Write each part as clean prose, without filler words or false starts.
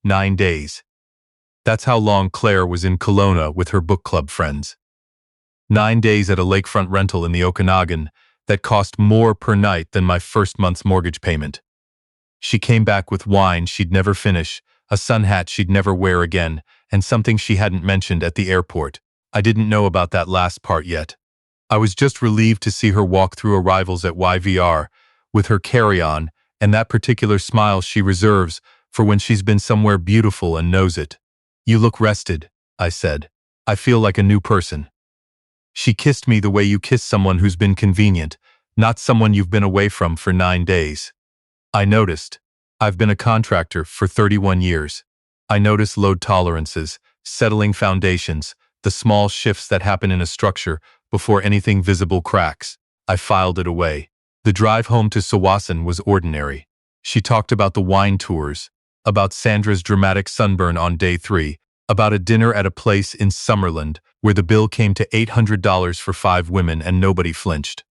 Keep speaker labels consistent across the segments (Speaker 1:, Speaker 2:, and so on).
Speaker 1: 9 days. That's how long Claire was in Kelowna with her book club friends. 9 days at a lakefront rental in the Okanagan that cost more per night than my first month's mortgage payment. She came back with wine she'd never finish, a sun hat she'd never wear again, and something she hadn't mentioned at the airport. I didn't know about that last part yet. I was just relieved to see her walk through arrivals at YVR with her carry-on and that particular smile she reserves for when she's been somewhere beautiful and knows it. "You look rested," I said. "I feel like a new person." She kissed me the way you kiss someone who's been convenient, not someone you've been away from for 9 days. I noticed. I've been a contractor for 31 years. I notice load tolerances, settling foundations, the small shifts that happen in a structure before anything visible cracks. I filed it away. The drive home to Sawasan was ordinary. She talked about the wine tours, about Sandra's dramatic sunburn on day 3, about a dinner at a place in Summerland where the bill came to $800 for 5 women and nobody flinched.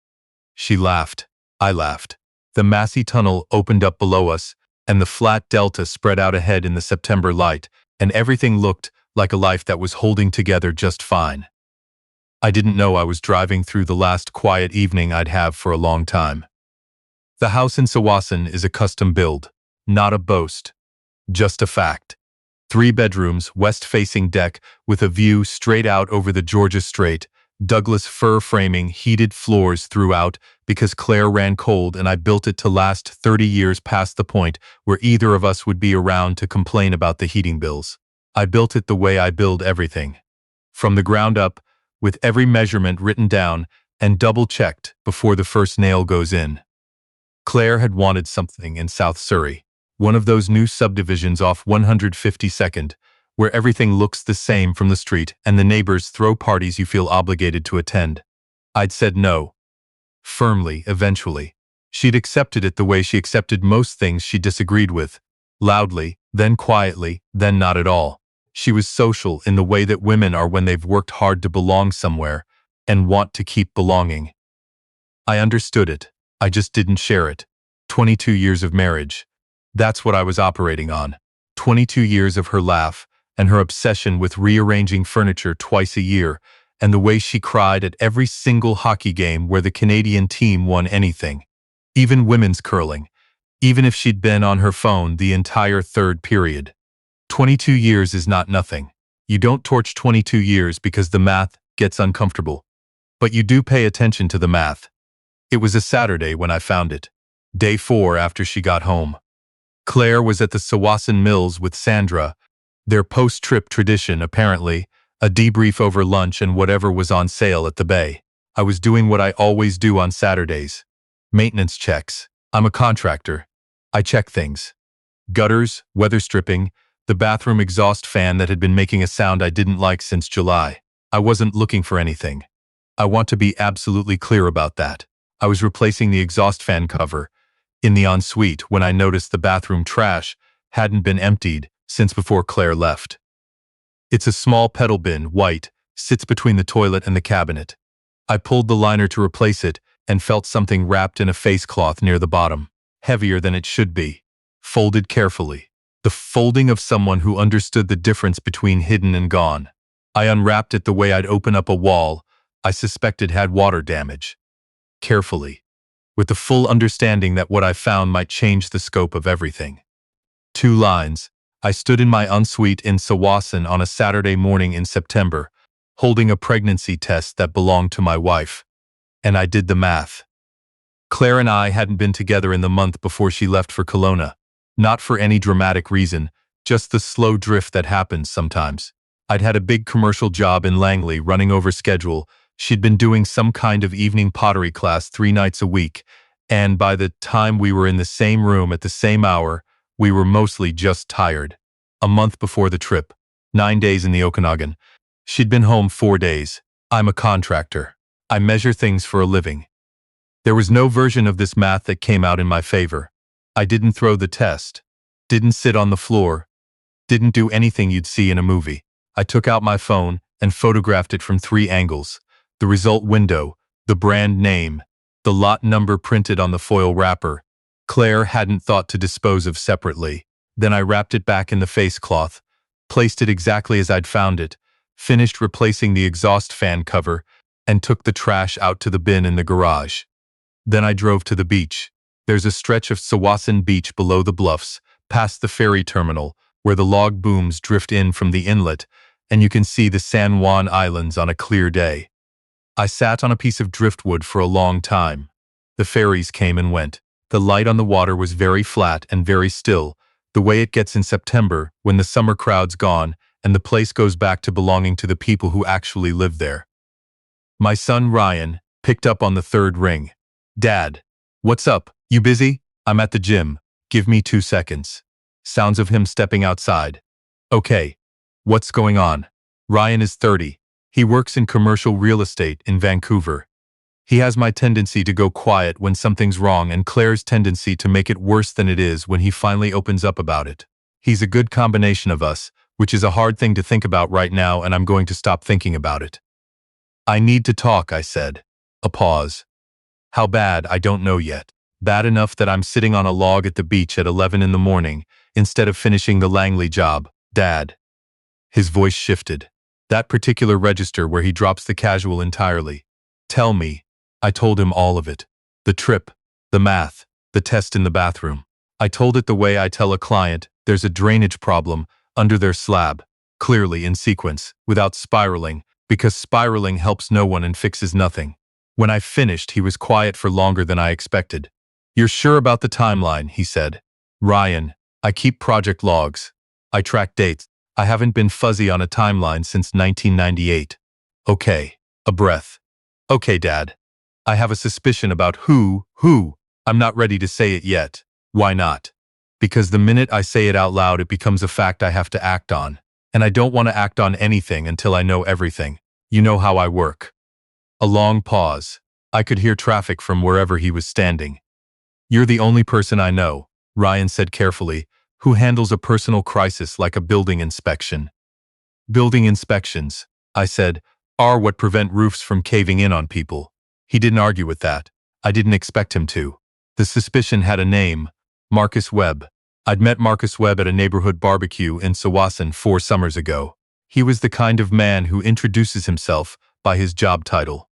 Speaker 1: She laughed. I laughed. The Massey Tunnel opened up below us, and the flat delta spread out ahead in the September light, and everything looked like a life that was holding together just fine. I didn't know I was driving through the last quiet evening I'd have for a long time. The house in Sawasan is a custom build, not a boast, just a fact. 3 bedrooms, west-facing deck with a view straight out over the Georgia Strait, Douglas fir framing, heated floors throughout because Claire ran cold and I built it to last 30 years past the point where either of us would be around to complain about the heating bills. I built it the way I build everything. From the ground up, with every measurement written down and double-checked before the first nail goes in. Claire had wanted something in South Surrey, one of those new subdivisions off 152nd, where everything looks the same from the street and the neighbors throw parties you feel obligated to attend. I'd said no. Firmly, eventually. She'd accepted it the way she accepted most things she disagreed with. Loudly, then quietly, then not at all. She was social in the way that women are when they've worked hard to belong somewhere and want to keep belonging. I understood it. I just didn't share it. 22 years of marriage. That's what I was operating on. 22 years of her laugh and her obsession with rearranging furniture twice a year, and the way she cried at every single hockey game where the Canadian team won anything. Even women's curling. Even if she'd been on her phone the entire third period. 22 years is not nothing. You don't torch 22 years because the math gets uncomfortable. But you do pay attention to the math. It was a Saturday when I found it. Day 4 after she got home. Claire was at the Sawasan Mills with Sandra, their post-trip tradition apparently, a debrief over lunch and whatever was on sale at the bay. I was doing what I always do on Saturdays. Maintenance checks. I'm a contractor. I check things. Gutters, weather stripping, the bathroom exhaust fan that had been making a sound I didn't like since July. I wasn't looking for anything. I want to be absolutely clear about that. I was replacing the exhaust fan cover in the ensuite when I noticed the bathroom trash hadn't been emptied since before Claire left. It's a small pedal bin, white, sits between the toilet and the cabinet. I pulled the liner to replace it and felt something wrapped in a face cloth near the bottom, heavier than it should be, folded carefully. The folding of someone who understood the difference between hidden and gone. I unwrapped it the way I'd open up a wall I suspected had water damage. Carefully, with the full understanding that what I found might change the scope of everything. 2 lines. I stood in my ensuite in Sawasan on a Saturday morning in September, holding a pregnancy test that belonged to my wife. And I did the math. Claire and I hadn't been together in the month before she left for Kelowna. Not for any dramatic reason, just the slow drift that happens sometimes. I'd had a big commercial job in Langley running over schedule. She'd been doing some kind of evening pottery class 3 nights a week, and by the time we were in the same room at the same hour, we were mostly just tired. A month before the trip, 9 days in the Okanagan. She'd been home 4 days. I'm a contractor. I measure things for a living. There was no version of this math that came out in my favor. I didn't throw the test, didn't sit on the floor, didn't do anything you'd see in a movie. I took out my phone and photographed it from 3 angles. The result window, the brand name, the lot number printed on the foil wrapper. Claire hadn't thought to dispose of separately. Then I wrapped it back in the face cloth, placed it exactly as I'd found it, finished replacing the exhaust fan cover, and took the trash out to the bin in the garage. Then I drove to the beach. There's a stretch of Sawasan Beach below the bluffs, past the ferry terminal, where the log booms drift in from the inlet, and you can see the San Juan Islands on a clear day. I sat on a piece of driftwood for a long time. The ferries came and went. The light on the water was very flat and very still, the way it gets in September when the summer crowd's gone and the place goes back to belonging to the people who actually live there. My son Ryan picked up on the third ring. "Dad, what's up? You busy? I'm at the gym. Give me 2 seconds." Sounds of him stepping outside. "Okay. What's going on?" Ryan is 30. He works in commercial real estate in Vancouver. He has my tendency to go quiet when something's wrong and Claire's tendency to make it worse than it is when he finally opens up about it. He's a good combination of us, which is a hard thing to think about right now, and I'm going to stop thinking about it. "I need to talk," I said. A pause. "How bad, I don't know yet. Bad enough that I'm sitting on a log at the beach at 11 in the morning, instead of finishing the Langley job, Dad." His voice shifted. That particular register where he drops the casual entirely. "Tell me." I told him all of it. The trip, the math, the test in the bathroom. I told it the way I tell a client there's a drainage problem under their slab, clearly in sequence, without spiraling, because spiraling helps no one and fixes nothing. When I finished, he was quiet for longer than I expected. "You're sure about the timeline?" he said. "Ryan, I keep project logs. I track dates. I haven't been fuzzy on a timeline since 1998. "Okay." A breath. "Okay, Dad. I have a suspicion about who. I'm not ready to say it yet." "Why not?" "Because the minute I say it out loud, it becomes a fact I have to act on. And I don't want to act on anything until I know everything. You know how I work." A long pause. I could hear traffic from wherever he was standing. "You're the only person I know," Ryan said carefully, "who handles a personal crisis like a building inspection." "Building inspections," I said, "are what prevent roofs from caving in on people." He didn't argue with that. I didn't expect him to. The suspicion had a name: Marcus Webb. I'd met Marcus Webb at a neighborhood barbecue in Sawasan 4 summers ago. He was the kind of man who introduces himself by his job title.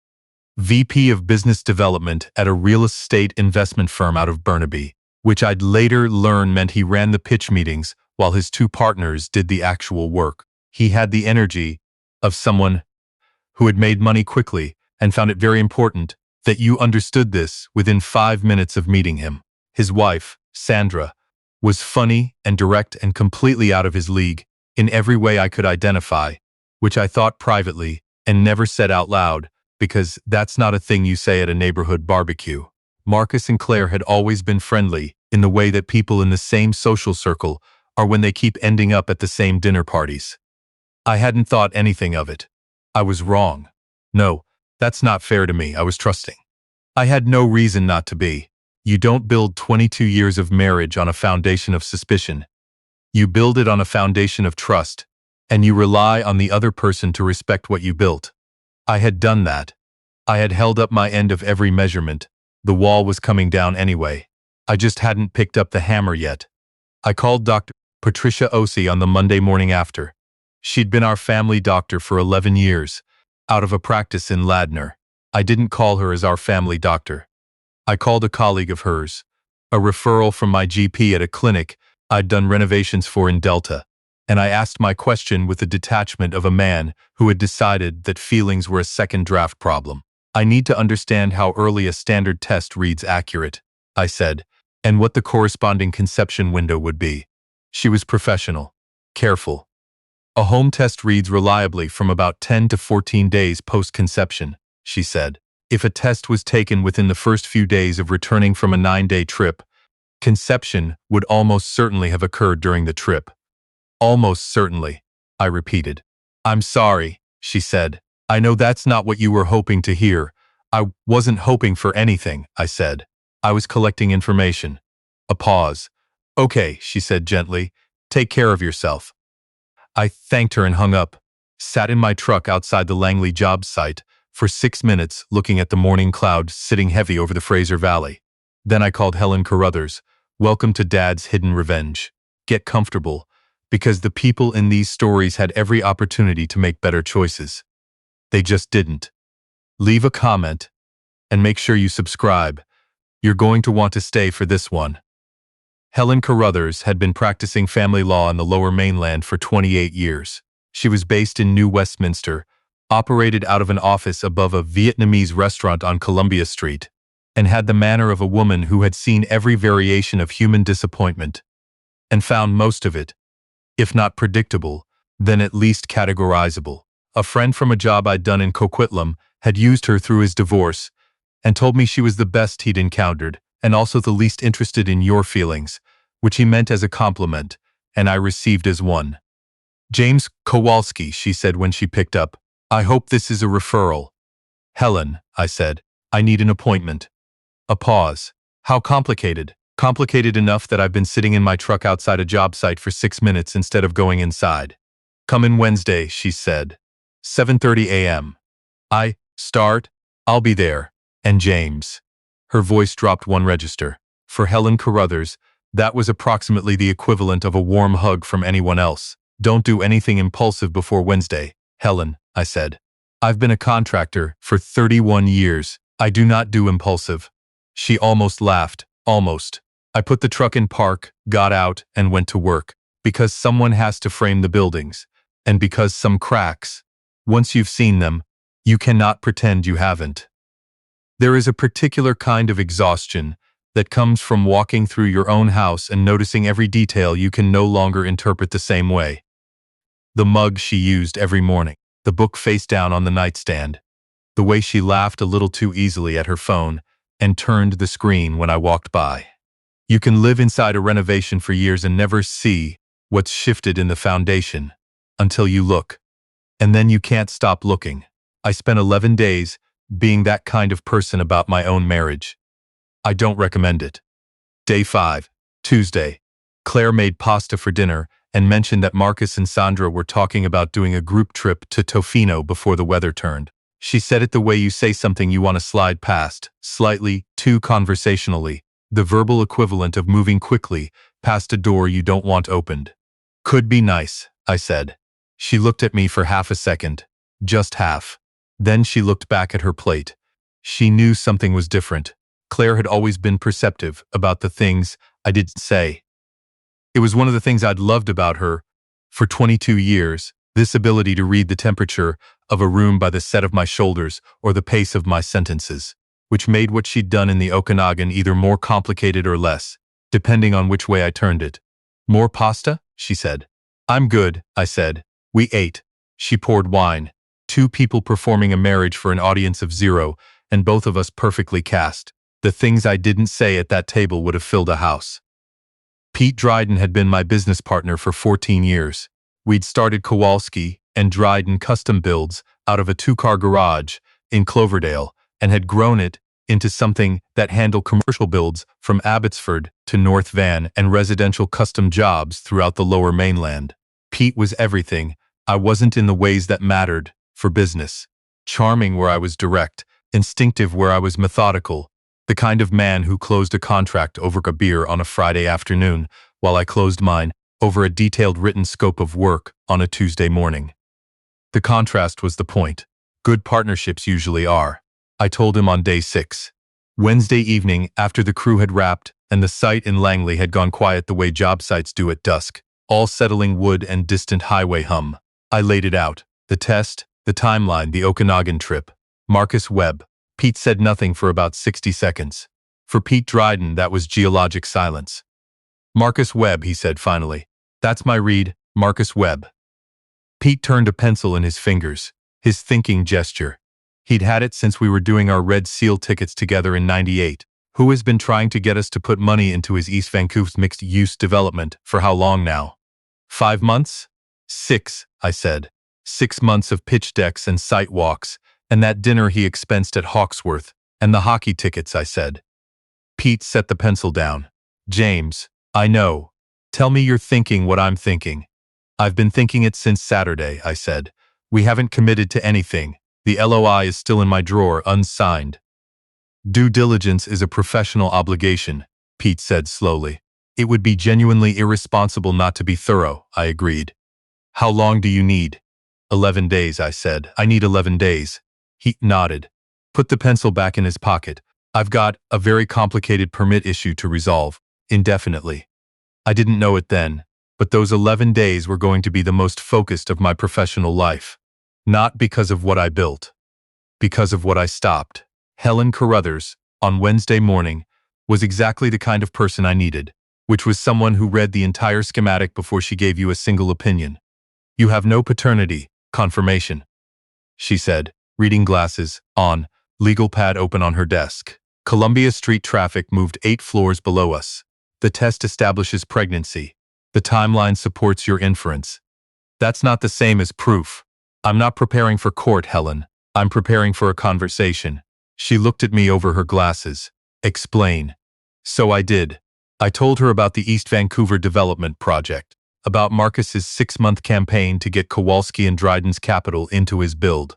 Speaker 1: VP of Business Development at a real estate investment firm out of Burnaby, which I'd later learn meant he ran the pitch meetings while his 2 partners did the actual work. He had the energy of someone who had made money quickly and found it very important that you understood this within 5 minutes of meeting him. His wife, Sandra, was funny and direct and completely out of his league in every way I could identify, which I thought privately and never said out loud, because that's not a thing you say at a neighborhood barbecue. Marcus and Claire had always been friendly in the way that people in the same social circle are when they keep ending up at the same dinner parties. I hadn't thought anything of it. I was wrong. No, that's not fair to me. I was trusting. I had no reason not to be. You don't build 22 years of marriage on a foundation of suspicion. You build it on a foundation of trust, and you rely on the other person to respect what you built. I had done that. I had held up my end of every measurement. The wall was coming down anyway. I just hadn't picked up the hammer yet. I called Dr. Patricia Osei on the Monday morning after. She'd been our family doctor for 11 years, out of a practice in Ladner. I didn't call her as our family doctor. I called a colleague of hers, a referral from my GP at a clinic I'd done renovations for in Delta, and I asked my question with the detachment of a man who had decided that feelings were a second draft problem. "I need to understand how early a standard test reads accurate," I said, "and what the corresponding conception window would be." She was professional, careful. "A home test reads reliably from about 10 to 14 days post-conception," she said. "If a test was taken within the first few days of returning from a 9-day trip, conception would almost certainly have occurred during the trip." "Almost certainly," I repeated. "I'm sorry," she said. "I know that's not what you were hoping to hear." "I wasn't hoping for anything," I said. "I was collecting information." A pause. "Okay," she said gently. "Take care of yourself." I thanked her and hung up, sat in my truck outside the Langley job site for 6 minutes looking at the morning cloud sitting heavy over the Fraser Valley. Then I called Helen Carruthers. "Welcome to Dad's hidden revenge." get comfortable, because the people in these stories had every opportunity to make better choices. They just didn't. Leave a comment, and make sure you subscribe. You're going to want to stay for this one. Helen Carruthers had been practicing family law in the Lower Mainland for 28 years. She was based in New Westminster, operated out of an office above a Vietnamese restaurant on Columbia Street, and had the manner of a woman who had seen every variation of human disappointment, and found most of it, if not predictable, then at least categorizable. A friend from a job I'd done in Coquitlam had used her through his divorce, and told me she was the best he'd encountered, and also the least interested in your feelings, which he meant as a compliment, and I received as one. James Kowalski, she said when she picked up. I hope this is a referral. Helen, I said, I need an appointment. A pause. How complicated? Complicated enough that I've been sitting in my truck outside a job site for 6 minutes instead of going inside. Come in Wednesday, she said. 7:30 a.m. I start. I'll be there. And James. Her voice dropped one register. For Helen Carruthers, that was approximately the equivalent of a warm hug from anyone else. Don't do anything impulsive before Wednesday, Helen, I said. I've been a contractor for 31 years. I do not do impulsive. She almost laughed. Almost. I put the truck in park, got out, and went to work. Because someone has to frame the buildings. And because some cracks, once you've seen them, you cannot pretend you haven't. There is a particular kind of exhaustion that comes from walking through your own house and noticing every detail you can no longer interpret the same way. The mug she used every morning, the book face down on the nightstand, the way she laughed a little too easily at her phone and turned the screen when I walked by. You can live inside a renovation for years and never see what's shifted in the foundation until you look. And then you can't stop looking. I spent 11 days being that kind of person about my own marriage. I don't recommend it. Day 5, Tuesday. Claire made pasta for dinner and mentioned that Marcus and Sandra were talking about doing a group trip to Tofino before the weather turned. She said it the way you say something you want to slide past, slightly too conversationally, the verbal equivalent of moving quickly past a door you don't want opened. Could be nice, I said. She looked at me for half a second, just half. Then she looked back at her plate. She knew something was different. Claire had always been perceptive about the things I didn't say. It was one of the things I'd loved about her for 22 years, this ability to read the temperature of a room by the set of my shoulders or the pace of my sentences, which made what she'd done in the Okanagan either more complicated or less, depending on which way I turned it. More pasta? She said. I'm good, I said. We ate. She poured wine. 2 people performing a marriage for an audience of 0, and both of us perfectly cast. The things I didn't say at that table would have filled a house. Pete Dryden had been my business partner for 14 years. We'd started Kowalski and Dryden Custom Builds out of a 2-car garage in Cloverdale and had grown it into something that handled commercial builds from Abbotsford to North Van and residential custom jobs throughout the Lower Mainland. Pete was everything. I wasn't in the ways that mattered for business. Charming where I was direct, instinctive where I was methodical, the kind of man who closed a contract over a beer on a Friday afternoon while I closed mine over a detailed written scope of work on a Tuesday morning. The contrast was the point. Good partnerships usually are. I told him on day 6. Wednesday evening, after the crew had wrapped and the site in Langley had gone quiet the way job sites do at dusk, all settling wood and distant highway hum, I laid it out. The test, the timeline, the Okanagan trip. Marcus Webb. Pete said nothing for about 60 seconds. For Pete Dryden, that was geologic silence. Marcus Webb, he said finally. That's my read, Marcus Webb. Pete turned a pencil in his fingers, his thinking gesture. He'd had it since we were doing our Red Seal tickets together in '98. Who has been trying to get us to put money into his East Vancouver's mixed-use development for how long now? 5 months? 6, I said. 6 months of pitch decks and site walks, and that dinner he expensed at Hawksworth, and the hockey tickets, I said. Pete set the pencil down. James, I know. Tell me you're thinking what I'm thinking. I've been thinking it since Saturday, I said. We haven't committed to anything. The LOI is still in my drawer, unsigned. Due diligence is a professional obligation, Pete said slowly. It would be genuinely irresponsible not to be thorough, I agreed. How long do you need? 11 days, I said. I need 11 days. He nodded. Put the pencil back in his pocket. I've got a very complicated permit issue to resolve, indefinitely. I didn't know it then, but those 11 days were going to be the most focused of my professional life. Not because of what I built, because of what I stopped. Helen Carruthers, on Wednesday morning, was exactly the kind of person I needed, which was someone who read the entire schematic before she gave you a single opinion. You have no paternity confirmation, she said, reading glasses on, legal pad open on her desk. Columbia Street traffic moved 8 floors below us. The test establishes pregnancy. The timeline supports your inference. That's not the same as proof. I'm not preparing for court, Helen. I'm preparing for a conversation. She looked at me over her glasses. Explain. So I did. I told her about the East Vancouver development project, about Marcus's 6-month campaign to get Kowalski and Dryden's capital into his build,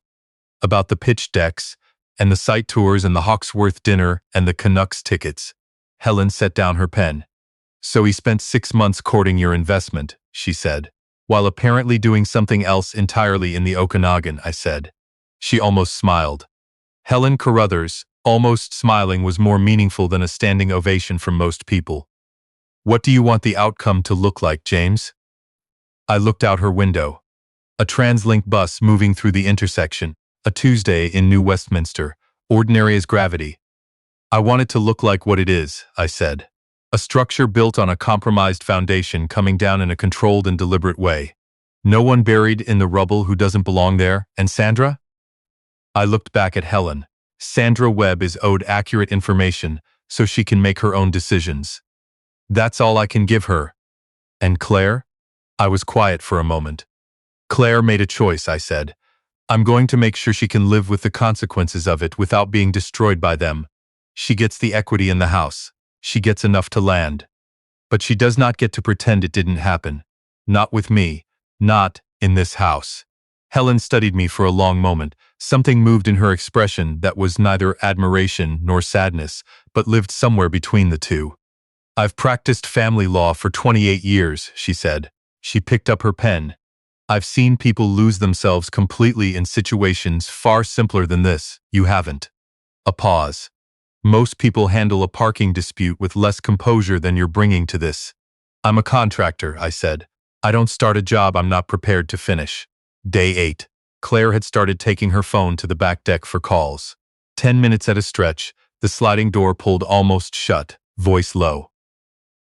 Speaker 1: about the pitch decks, and the site tours and the Hawksworth dinner and the Canucks tickets. Helen set down her pen. So he spent 6 months courting your investment, she said, while apparently doing something else entirely in the Okanagan, I said. She almost smiled. Helen Carruthers, almost smiling, was more meaningful than a standing ovation from most people. What do you want the outcome to look like, James? I looked out her window. A TransLink bus moving through the intersection, a Tuesday in New Westminster, ordinary as gravity. I want it to look like what it is, I said. A structure built on a compromised foundation coming down in a controlled and deliberate way. No one buried in the rubble who doesn't belong there. And Sandra? I looked back at Helen. Sandra Webb is owed accurate information so she can make her own decisions. That's all I can give her. And Claire? I was quiet for a moment. Claire made a choice, I said. I'm going to make sure she can live with the consequences of it without being destroyed by them. She gets the equity in the house. She gets enough to land. But she does not get to pretend it didn't happen. Not with me. Not in this house. Helen studied me for a long moment. Something moved in her expression that was neither admiration nor sadness, but lived somewhere between the two. I've practiced family law for 28 years, she said. She picked up her pen. I've seen people lose themselves completely in situations far simpler than this. You haven't. A pause. Most people handle a parking dispute with less composure than you're bringing to this. I'm a contractor, I said. I don't start a job I'm not prepared to finish. Day 8. Claire had started taking her phone to the back deck for calls. 10 minutes at a stretch, the sliding door pulled almost shut, voice low.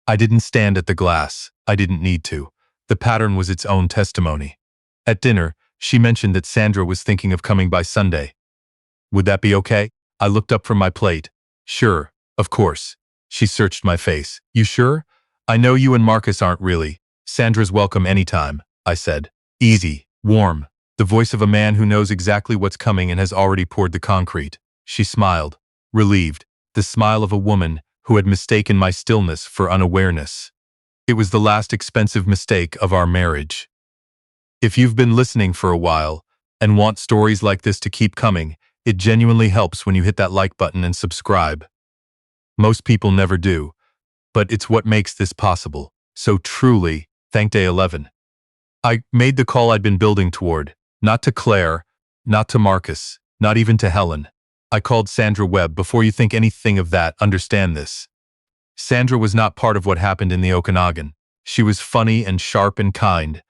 Speaker 1: I didn't stand at the glass. I didn't need to. The pattern was its own testimony. At dinner, she mentioned that Sandra was thinking of coming by Sunday. Would that be okay? I looked up from my plate. Sure, of course. She searched my face. You sure? I know you and Marcus aren't really. Sandra's welcome anytime, I said. Easy, warm, the voice of a man who knows exactly what's coming and has already poured the concrete. She smiled, relieved, the smile of a woman who had mistaken my stillness for unawareness. It was the last expensive mistake of our marriage. If you've been listening for a while and want stories like this to keep coming, it genuinely helps when you hit that like button and subscribe. Most people never do, but it's what makes this possible. So truly, thank day 11. I made the call I'd been building toward, not to Claire, not to Marcus, not even to Helen. I called Sandra Webb. Before you think anything of that, understand this. Sandra was not part of what happened in the Okanagan. She was funny and sharp and kind,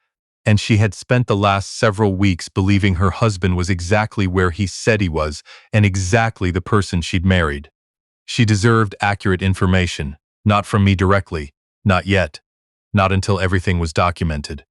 Speaker 1: and she had spent the last several weeks believing her husband was exactly where he said he was and exactly the person she'd married. She deserved accurate information, not from me directly, not yet, not until everything was documented.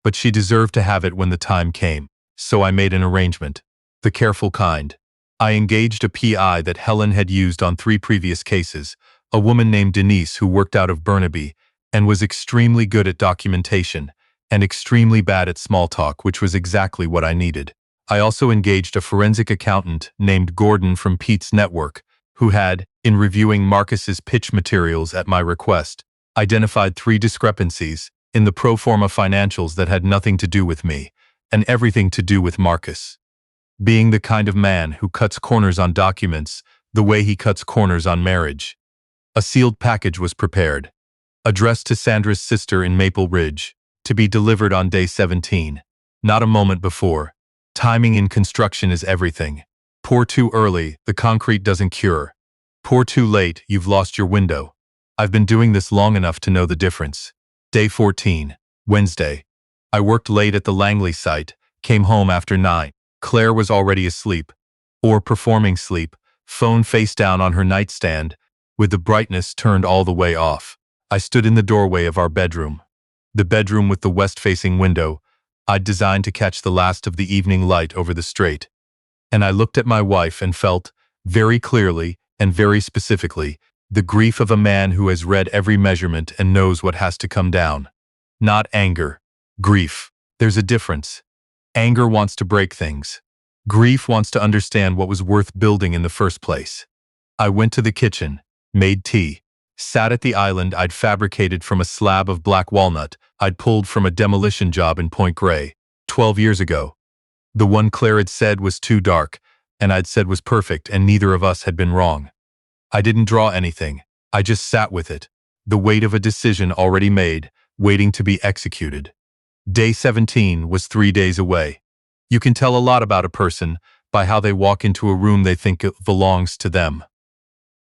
Speaker 1: But she deserved to have it when the time came, so I made an arrangement, the careful kind. I engaged a PI that Helen had used on 3 previous cases, a woman named Denise who worked out of Burnaby and was extremely good at documentation and extremely bad at small talk, which was exactly what I needed. I also engaged a forensic accountant named Gordon from Pete's network, who had, in reviewing Marcus's pitch materials at my request, identified 3 discrepancies in the pro forma financials that had nothing to do with me and everything to do with Marcus. Being the kind of man who cuts corners on documents the way he cuts corners on marriage. A sealed package was prepared. Addressed to Sandra's sister in Maple Ridge. To be delivered on day 17. Not a moment before. Timing in construction is everything. Pour too early, the concrete doesn't cure. Pour too late, you've lost your window. I've been doing this long enough to know the difference. Day 14. Wednesday. I worked late at the Langley site, came home after 9. Claire was already asleep. Or performing sleep, phone face down on her nightstand, with the brightness turned all the way off. I stood in the doorway of our bedroom. The bedroom with the west-facing window, I'd designed to catch the last of the evening light over the strait. And I looked at my wife and felt, very clearly and very specifically, the grief of a man who has read every measurement and knows what has to come down. Not anger. Grief. There's a difference. Anger wants to break things. Grief wants to understand what was worth building in the first place. I went to the kitchen, made tea, sat at the island I'd fabricated from a slab of black walnut I'd pulled from a demolition job in Point Grey, 12 years ago. The one Claire had said was too dark, and I'd said was perfect, and neither of us had been wrong. I didn't draw anything. I just sat with it, the weight of a decision already made, waiting to be executed. Day 17 was 3 days away. You can tell a lot about a person by how they walk into a room they think belongs to them.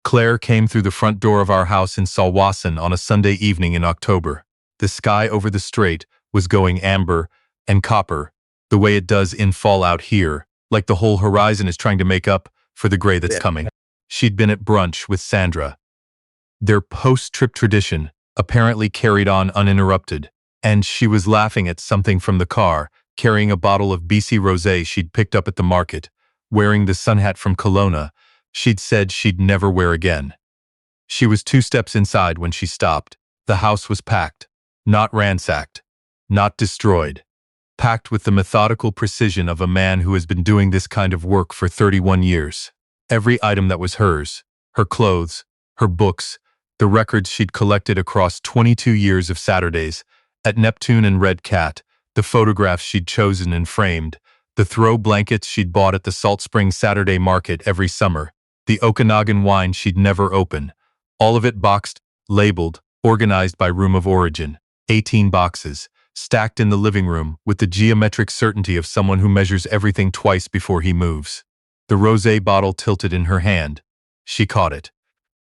Speaker 1: Claire came through the front door of our house in Salwasan on a Sunday evening in October. The sky over the strait was going amber and copper, the way it does in Fallout here, like the whole horizon is trying to make up for the gray that's coming. She'd been at brunch with Sandra. Their post-trip tradition apparently carried on uninterrupted, and she was laughing at something from the car, carrying a bottle of BC Rosé she'd picked up at the market, wearing the sun hat from Kelowna she'd said she'd never wear again. She was 2 steps inside when she stopped. The house was packed, not ransacked, not destroyed. Packed with the methodical precision of a man who has been doing this kind of work for 31 years. Every item that was hers, her clothes, her books, the records she'd collected across 22 years of Saturdays, at Neptune and Red Cat, the photographs she'd chosen and framed, the throw blankets she'd bought at the Salt Spring Saturday market every summer, the Okanagan wine she'd never open, all of it boxed, labeled, organized by room of origin, 18 boxes, stacked in the living room with the geometric certainty of someone who measures everything twice before he moves. The rosé bottle tilted in her hand. She caught it.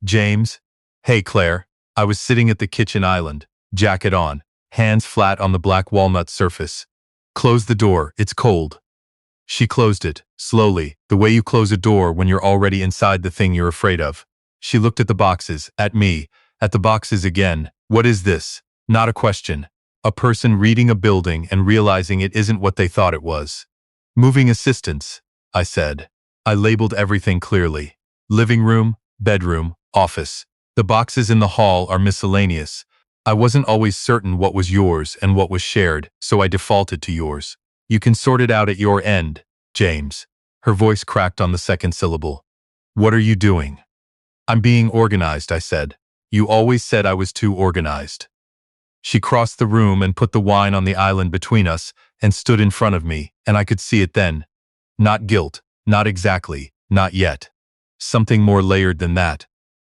Speaker 1: James? Hey, Claire. I was sitting at the kitchen island, jacket on, hands flat on the black walnut surface. Close the door, it's cold. She closed it, slowly, the way you close a door when you're already inside the thing you're afraid of. She looked at the boxes, at me, at the boxes again. What is this? Not a question. A person reading a building and realizing it isn't what they thought it was. Moving assistance, I said. I labeled everything clearly. Living room, bedroom, office. The boxes in the hall are miscellaneous. I wasn't always certain what was yours and what was shared, so I defaulted to yours. You can sort it out at your end, James. Her voice cracked on the second syllable. What are you doing? I'm being organized, I said. You always said I was too organized. She crossed the room and put the wine on the island between us and stood in front of me, and I could see it then. Not guilt, not exactly, not yet. Something more layered than that.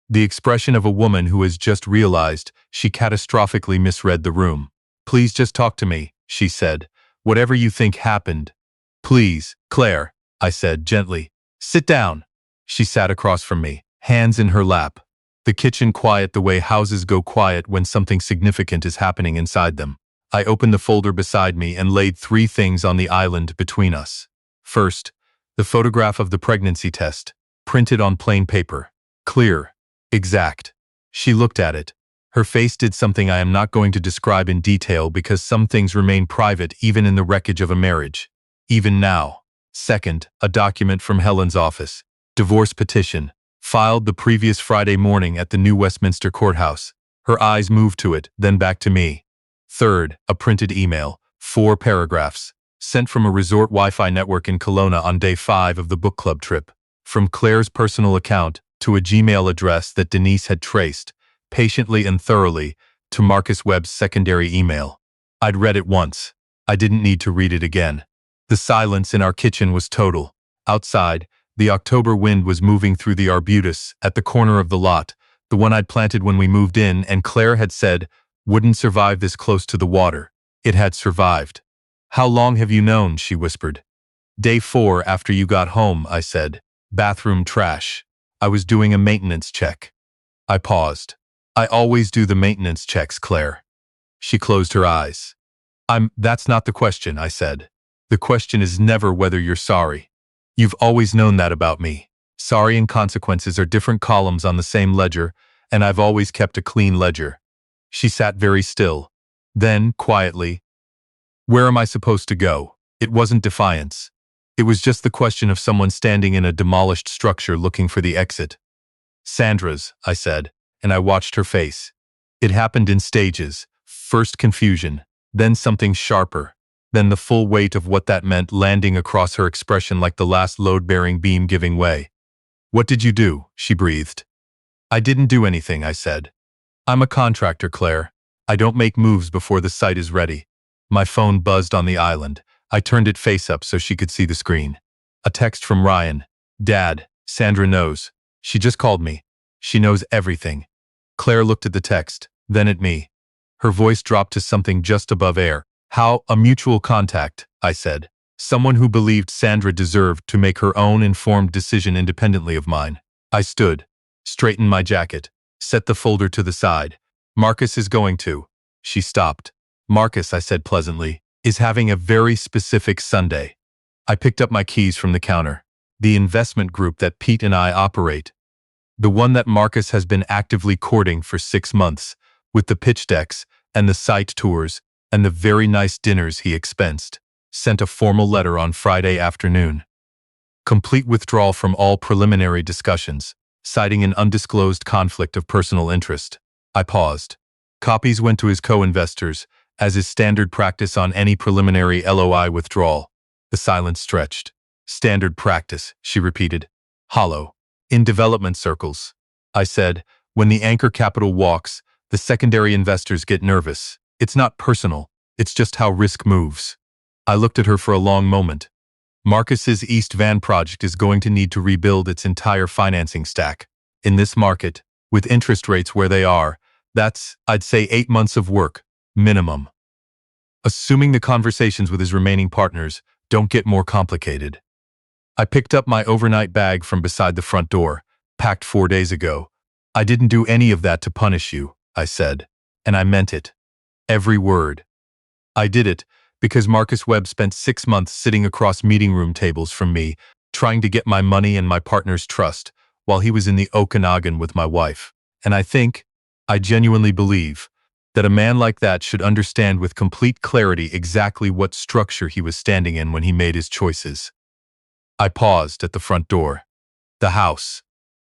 Speaker 1: The expression of a woman who has just realized she catastrophically misread the room. Please just talk to me, she said. Whatever you think happened. Please, Claire, I said gently. Sit down. She sat across from me, hands in her lap. The kitchen quiet the way houses go quiet when something significant is happening inside them. I opened the folder beside me and laid 3 things on the island between us. First, the photograph of the pregnancy test, printed on plain paper. Clear. Exact. She looked at it. Her face did something I am not going to describe in detail because some things remain private even in the wreckage of a marriage. Even now. Second, a document from Helen's office. Divorce petition. Filed the previous Friday morning at the New Westminster Courthouse. Her eyes moved to it, then back to me. Third, a printed email. 4 paragraphs. Sent from a resort Wi-Fi network in Kelowna on day 5 of the book club trip. From Claire's personal account to a Gmail address that Denise had traced, patiently and thoroughly, to Marcus Webb's secondary email. I'd read it once. I didn't need to read it again. The silence in our kitchen was total. Outside, the October wind was moving through the arbutus at the corner of the lot, The one I'd planted when we moved in and Claire had said wouldn't survive this close to the water. It had survived. How long have you known? She whispered. Day 4 after you got home, I said. Bathroom trash. I was doing a maintenance check. I paused. I always do the maintenance checks, Claire. She closed her eyes. That's not the question, I said. The question is never whether you're sorry. You've always known that about me. Sorry and consequences are different columns on the same ledger, and I've always kept a clean ledger. She sat very still. Then, quietly, where am I supposed to go? It wasn't defiance. It was just the question of someone standing in a demolished structure looking for the exit. Sandra's, I said, and I watched her face. It happened in stages. First confusion, then something sharper, then the full weight of what that meant landing across her expression like the last load-bearing beam giving way. What did you do? She breathed. I didn't do anything, I said. I'm a contractor, Claire. I don't make moves before the site is ready. My phone buzzed on the island. I turned it face up so she could see the screen. A text from Ryan. Dad, Sandra knows. She just called me. She knows everything. Claire looked at the text, then at me. Her voice dropped to something just above air. How? A mutual contact, I said. Someone who believed Sandra deserved to make her own informed decision independently of mine. I stood, straightened my jacket, set the folder to the side. Marcus is going to. She stopped. Marcus, I said pleasantly, is having a very specific Sunday. I picked up my keys from the counter. The investment group that Pete and I operate. The one that Marcus has been actively courting for 6 months, with the pitch decks and the site tours and the very nice dinners he expensed, sent a formal letter on Friday afternoon. Complete withdrawal from all preliminary discussions, citing an undisclosed conflict of personal interest. I paused. Copies went to his co-investors, as is standard practice on any preliminary LOI withdrawal. The silence stretched. Standard practice, she repeated. Hollow. In development circles. I said, when the anchor capital walks, the secondary investors get nervous. It's not personal, it's just how risk moves. I looked at her for a long moment. Marcus's East Van project is going to need to rebuild its entire financing stack. In this market, with interest rates where they are, that's, I'd say, 8 months of work, minimum. Assuming the conversations with his remaining partners don't get more complicated. I picked up my overnight bag from beside the front door, packed 4 days ago. I didn't do any of that to punish you, I said, and I meant it. Every word. I did it because Marcus Webb spent 6 months sitting across meeting room tables from me, trying to get my money and my partner's trust, while he was in the Okanagan with my wife. And I genuinely believe, that a man like that should understand with complete clarity exactly what structure he was standing in when he made his choices. I paused at the front door. The house.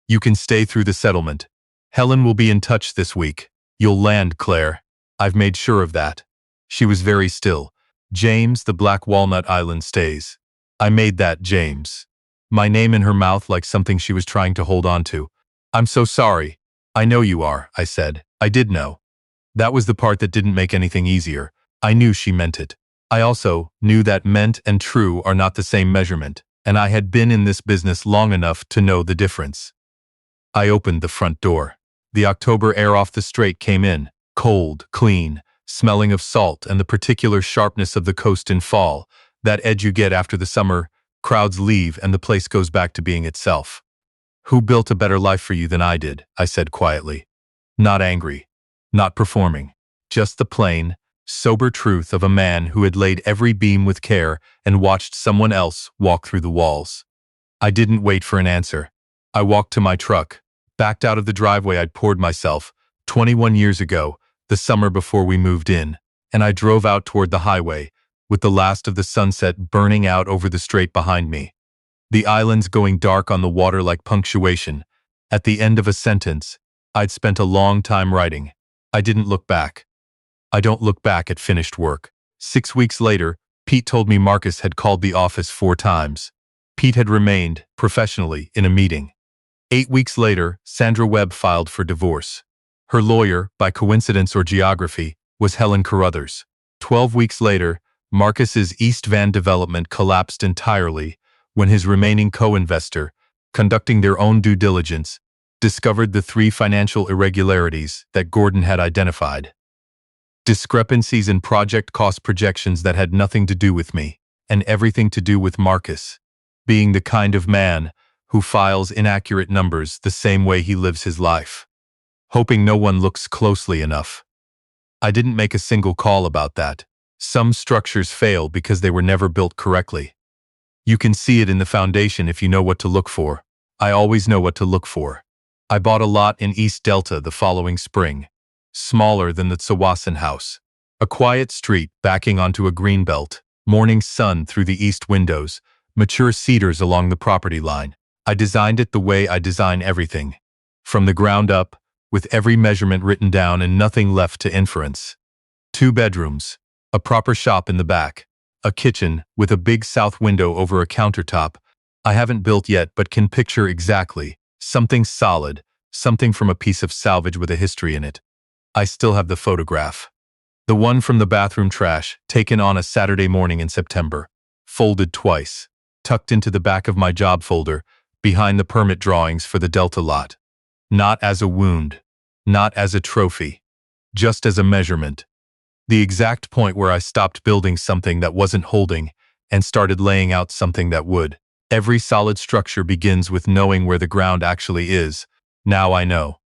Speaker 1: You can stay through the settlement. Helen will be in touch this week. You'll land, Claire. I've made sure of that. She was very still. James, the Black Walnut Island stays. I made that, James. My name in her mouth like something she was trying to hold on to. I'm so sorry. I know you are, I said. I did know. That was the part that didn't make anything easier. I knew she meant it. I also knew that meant and true are not the same measurement, and I had been in this business long enough to know the difference. I opened the front door. The October air off the strait came in, cold, clean, smelling of salt and the particular sharpness of the coast in fall, that edge you get after the summer, crowds leave and the place goes back to being itself. Who built a better life for you than I did? I said quietly. Not angry, not performing, just the plain, sober truth of a man who had laid every beam with care and watched someone else walk through the walls. I didn't wait for an answer. I walked to my truck, backed out of the driveway I'd poured myself 21 years ago, the summer before we moved in, and I drove out toward the highway, with the last of the sunset burning out over the strait behind me. The islands going dark on the water like punctuation. At the end of a sentence, I'd spent a long time writing. I didn't look back. I don't look back at finished work. 6 weeks later, Pete told me Marcus had called the office 4 times. Pete had remained, professionally, in a meeting. 8 weeks later, Sandra Webb filed for divorce. Her lawyer, by coincidence or geography, was Helen Carruthers. 12 weeks later, Marcus's East Van development collapsed entirely when his remaining co-investor, conducting their own due diligence, Discovered the 3 financial irregularities that Gordon had identified. Discrepancies in project cost projections that had nothing to do with me, and everything to do with Marcus, being the kind of man who files inaccurate numbers the same way he lives his life, hoping no one looks closely enough. I didn't make a single call about that. Some structures fail because they were never built correctly. You can see it in the foundation if you know what to look for. I always know what to look for. I bought a lot in East Delta the following spring, smaller than the Tsawasan house. A quiet street backing onto a green belt, morning sun through the east windows, mature cedars along the property line. I designed it the way I design everything, from the ground up, with every measurement written down and nothing left to inference. 2 bedrooms, a proper shop in the back, a kitchen with a big south window over a countertop. I haven't built yet but can picture exactly. Something solid, something from a piece of salvage with a history in it. I still have the photograph. The one from the bathroom trash, taken on a Saturday morning in September. Folded twice, tucked into the back of my job folder, behind the permit drawings for the Delta lot. Not as a wound, not as a trophy, just as a measurement. The exact point where I stopped building something that wasn't holding and started laying out something that would. Every solid structure begins with knowing where the ground actually is. Now I know.